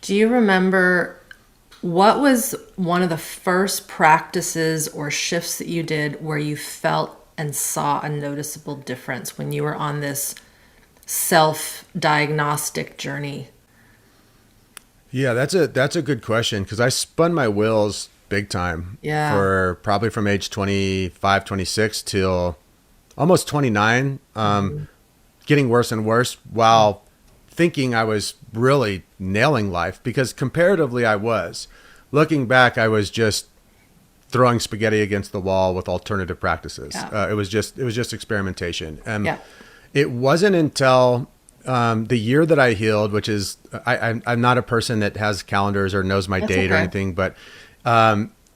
Do you remember what was one of the first practices or shifts that you did where you felt and saw a noticeable difference when you were on this self-diagnostic journey? Yeah, that's a good question because I spun my wheels big time Yeah. for probably from age 25, 26 till almost 29, getting worse and worse while thinking I was really nailing life because comparatively I was. Looking back, I was just throwing spaghetti against the wall with alternative practices. Yeah. It was just experimentation. Yeah. It wasn't until the year that I healed, which is I'm not a person that has calendars or knows my That's date or okay. anything, but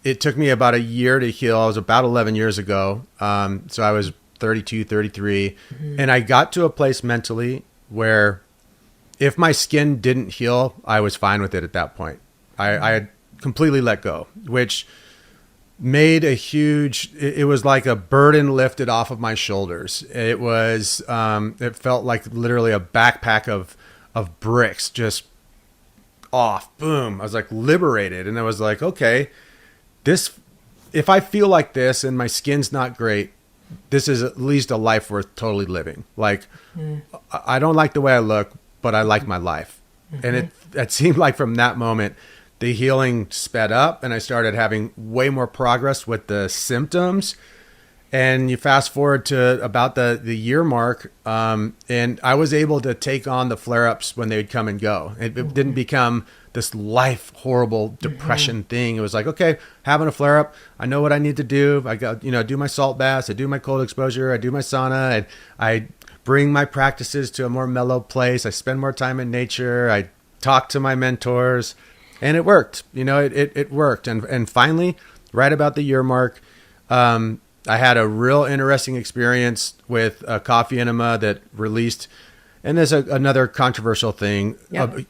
it took me about a year to heal. I was about 11 years ago, so I was 32, 33, and I got to a place mentally where if my skin didn't heal, I was fine with it at that point. I had completely let go, which made a huge, it was like a burden lifted off of my shoulders. It felt like literally a backpack of bricks just off, boom. I was like liberated. And I was like, okay, this, if I feel like this and my skin's not great, this is at least a life worth totally living. Like, I don't like the way I look, but I like my life. And it seemed like from that moment, the healing sped up and I started having way more progress with the symptoms. And you fast forward to about the year mark, and I was able to take on the flare-ups when they would come and go. It didn't become this life horrible depression thing. It was like, okay, having a flare-up, I know what I need to do. I got, do my salt baths, I do my cold exposure, I do my sauna, and I bring my practices to a more mellow place. I spend more time in nature. I talk to my mentors, and it worked. It worked. And finally, right about the year mark, I had a real interesting experience with a coffee enema that released, and there's another controversial thing. Yep.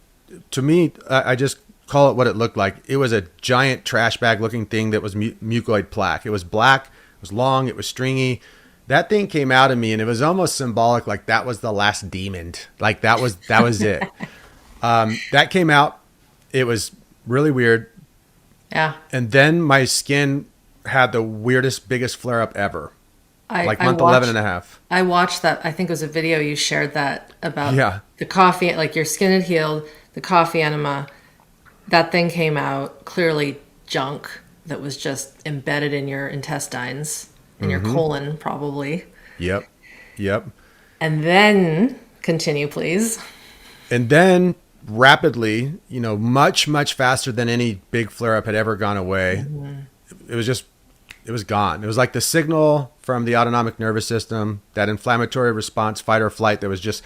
To me, I just call it what it looked like. It was a giant trash bag looking thing that was mucoid plaque. It was black, it was long, it was stringy. That thing came out of me and it was almost symbolic, like that was the last demon. Like that was it. That came out. It was really weird. Yeah. And then my skin had the weirdest, biggest flare up ever. Like I month watched 11 and a half. I watched that. I think it was a video you shared that about Yeah. the coffee, like your skin had healed, the coffee enema, that thing came out, clearly junk that was just embedded in your intestines, in your colon probably. Yep. Yep. And then continue, please. And then rapidly, much, much faster than any big flare up had ever gone away. It was gone. It was like the signal from the autonomic nervous system, that inflammatory response, fight or flight, that was just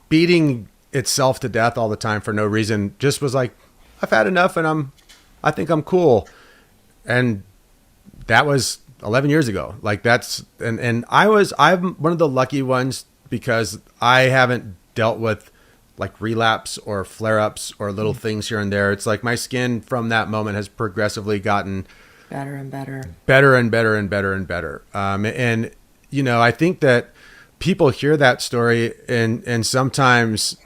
beating itself to death all the time for no reason. Just was like, I've had enough and I think I'm cool. And that was 11 years ago. Like and I'm one of the lucky ones because I haven't dealt with like relapse or flare-ups or little things here and there. It's like my skin from that moment has progressively gotten Better and better. better and better and better and better. I think that people hear that story and sometimes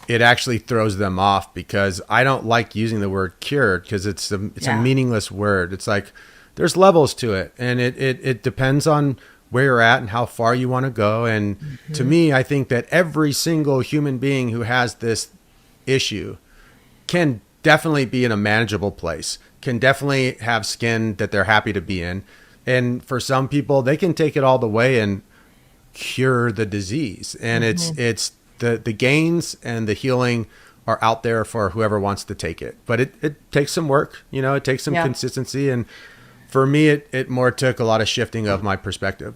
it actually throws them off because I don't like using the word cured because it's a meaningless word. It's like there's levels to it, and it depends on where you're at and how far you want to go. And to me, I think that every single human being who has this issue can definitely be in a manageable place, can definitely have skin that they're happy to be in. And for some people, they can take it all the way and cure the disease. And it's the gains and the healing are out there for whoever wants to take it. But it takes some work, it takes some consistency. And for me, it more took a lot of shifting of my perspective.